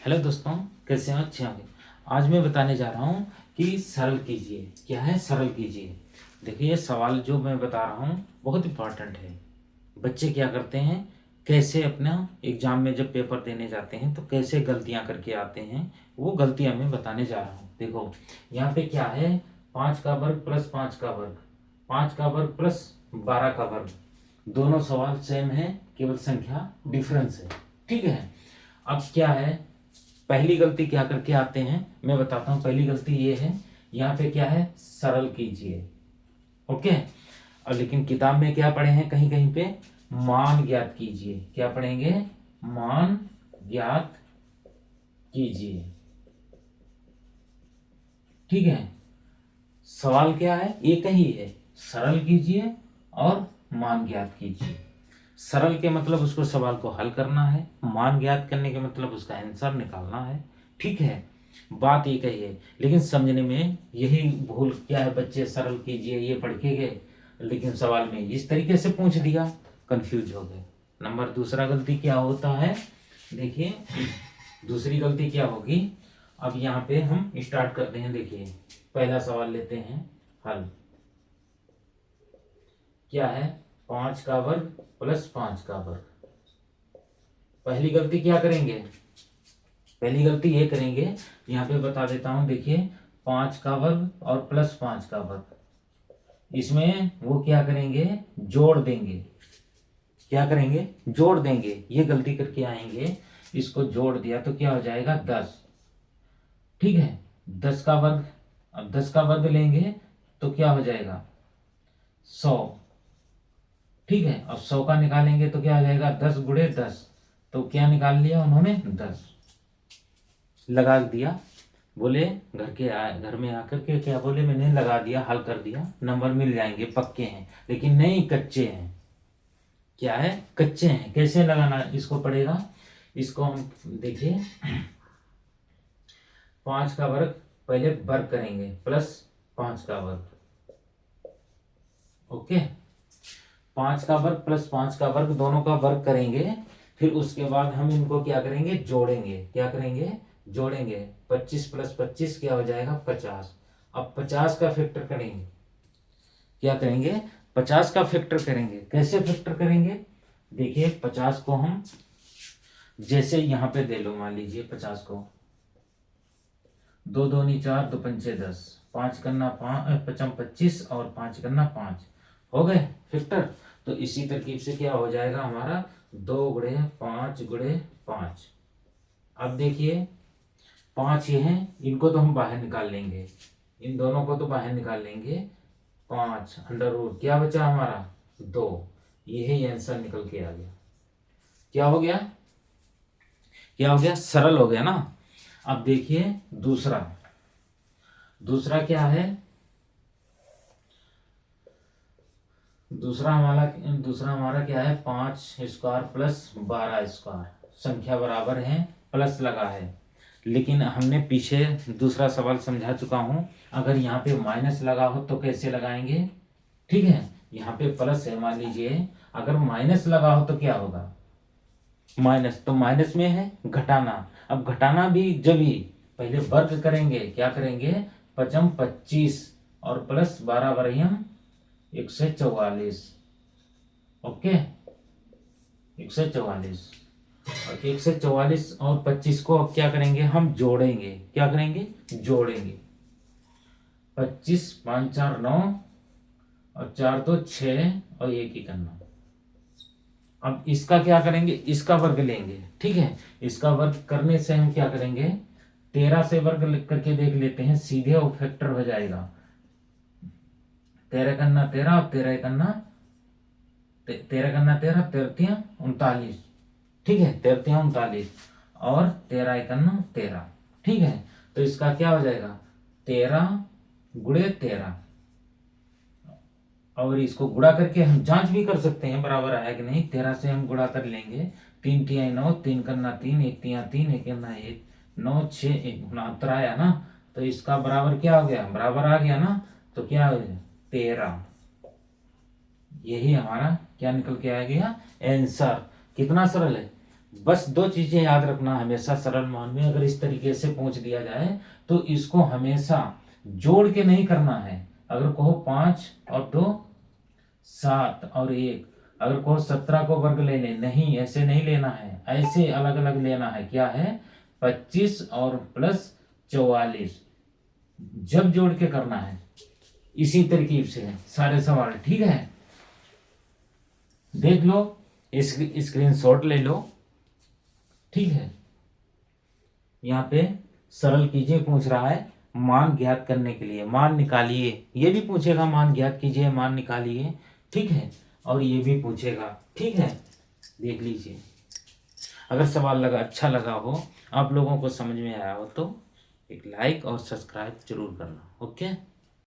Hello दोस्तों, कैसे हैं? अच्छे होंगे। आज मैं बताने जा रहा हूँ कि सरल कीजिए। क्या है सरल कीजिए? देखिए, ये सवाल जो मैं बता रहा हूँ बहुत इंपॉर्टेंट है। बच्चे क्या करते हैं, कैसे अपना एग्जाम में जब पेपर देने जाते हैं तो कैसे गलतियाँ करके आते हैं, वो गलतियाँ मैं बताने जा रहा हूँ। देखो, यहाँ पे क्या है, 5 का वर्ग प्लस 5 का वर्ग, 5 का वर्ग प्लस 12 का वर्ग। दोनों सवाल सेम है, केवल संख्या डिफरेंस है। ठीक है। अब क्या है, पहली गलती क्या करके आते हैं मैं बताता हूं। पहली गलती ये है, यहाँ पे क्या है, सरल कीजिए। ओके। और लेकिन किताब में क्या पढ़े हैं, कहीं कहीं पे मान ज्ञात कीजिए। क्या पढ़ेंगे? मान ज्ञात कीजिए। ठीक है। सवाल क्या है, एक ही है, सरल कीजिए और मान ज्ञात कीजिए। सरल के मतलब उसको सवाल को हल करना है, मान ज्ञात करने के मतलब उसका आंसर निकालना है। ठीक है, बात एक ही है, लेकिन समझने में यही भूल क्या है, बच्चे सरल कीजिए ये पढ़ के गए, लेकिन सवाल में इस तरीके से पूछ दिया, कंफ्यूज हो गए। नंबर दूसरा गलती क्या होता है, देखिए दूसरी गलती क्या होगी। अब यहाँ पे हम स्टार्ट करते हैं। देखिए, पहला सवाल लेते हैं, हल क्या है, 5 का वर्ग प्लस 5 का वर्ग। पहली गलती क्या करेंगे, पहली गलती ये करेंगे, यहाँ पे बता देता हूं। देखिए, 5 का वर्ग और प्लस 5 का वर्ग, इसमें वो क्या करेंगे, जोड़ देंगे। क्या करेंगे, जोड़ देंगे। ये गलती करके आएंगे, इसको जोड़ दिया तो क्या हो जाएगा, 10। ठीक है, 10 का वर्ग, अब 10 का वर्ग लेंगे तो क्या हो जाएगा, 100। ठीक है, अब 100 का निकालेंगे तो क्या हो जाएगा, 10 गुणे 10। तो क्या निकाल लिया उन्होंने, 10 लगा दिया। बोले घर में आकर के क्या बोले, मैंने लगा दिया, हल कर दिया, नंबर मिल जाएंगे, पक्के हैं। लेकिन नहीं, कच्चे हैं। क्या है, कच्चे हैं। कैसे लगाना इसको पड़ेगा, इसको हम देखिए, 5 का वर्ग पहले वर्ग करेंगे प्लस 5 का वर्ग। ओके, 5 का वर्ग प्लस 5 का वर्ग, दोनों का वर्ग करेंगे। फिर उसके बाद हम इनको क्या करेंगे, जोड़ेंगे। क्या करेंगे, जोड़ेंगे। 25 प्लस 25 क्या हो जाएगा, 50। अब 50 का फैक्टर करेंगे। क्या करेंगे, 50 का फैक्टर करेंगे। कैसे फैक्टर करेंगे, देखिए 50 को हम जैसे यहां पे दे लो, मान लीजिए 50 को, 2 दूनी 4, 2 पंचे 10, 5 करना 5, 5 25 और 5 करना 5, हो गए फैक्टर। तो इसी तरकीब से क्या हो जाएगा हमारा, 2 गुणे 5 गुणे 5। अब देखिए, 5 ये हैं, इनको तो हम बाहर निकाल लेंगे, इन दोनों को तो बाहर निकाल लेंगे। 5 अंडर रूट क्या बचा हमारा, 2। ये आंसर निकल के आ गया। क्या हो गया, क्या हो गया, सरल हो गया ना। अब देखिए दूसरा, दूसरा क्या है, दूसरा हमारा क्या है, 5 स्क्वायर प्लस 12 स्क्वायर, संख्या बराबर है, प्लस लगा है। लेकिन हमने पीछे दूसरा सवाल समझा चुका हूं, अगर यहाँ पे माइनस लगा हो तो कैसे लगाएंगे। ठीक है, यहाँ पे प्लस है, मान लीजिए अगर माइनस लगा हो तो क्या होगा, माइनस, तो माइनस में है घटाना। अब घटाना भी जब ही पहले वर्ग करेंगे, क्या करेंगे, 5 25 और प्लस 12 बरहियम 144। ओके, 144, और 144 और 25 को अब क्या करेंगे, हम जोड़ेंगे। क्या करेंगे, जोड़ेंगे। 25 5 4 9 और 4 2 6 और 1 ही करना। अब इसका क्या करेंगे, इसका वर्ग लेंगे। ठीक है, इसका वर्ग करने से हम क्या करेंगे, 13 से वर्ग करके देख लेते हैं, सीधे वो फैक्टर हो जाएगा। 13 करना 13 और 13 करना 13 करना 13, 13 39। ठीक है, 13 39 और 13 करना 13। ठीक है, तो इसका क्या हो जाएगा, 13 गुणे 13। और इसको गुणा करके हम जांच भी कर सकते हैं बराबर आया कि नहीं। 13 से हम गुणा कर लेंगे, 3 तिहाई 9, 3 करना 3, 1 तिहाई 3, 1 करना 1, 9 6 1 गुणात्तर आया ना। तो इसका बराबर क्या हो गया, बराबर आ गया ना। तो क्या हो गया, 13। यही हमारा क्या निकल के आ गया, आंसर। कितना सरल है, बस दो चीजें याद रखना हमेशा सरल मान में, अगर इस तरीके से पूछ दिया जाए तो इसको हमेशा जोड़ के नहीं करना है। अगर कहो 5 और 2 7 और 1, अगर कहो 17 को वर्ग ले ले, नहीं ऐसे नहीं लेना है, ऐसे अलग अलग लेना है। क्या है? 25 और प्लस 44 जब जोड़ के करना है। इसी तरकीब से सारे सवाल, ठीक है? देख लो, स्क्रीनशॉट ले लो, ठीक है? यहाँ पे सरल कीजिए पूछ रहा है, मान ज्ञात करने के लिए मान निकालिए, ये भी पूछेगा मान ज्ञात कीजिए, मान निकालिए, ठीक है? और ये भी पूछेगा, ठीक है? देख लीजिए। अगर सवाल अच्छा लगा हो, आप लोगों को समझ में आया हो, तो एक लाइक और सब्सक्राइब जरूर करना। ओके।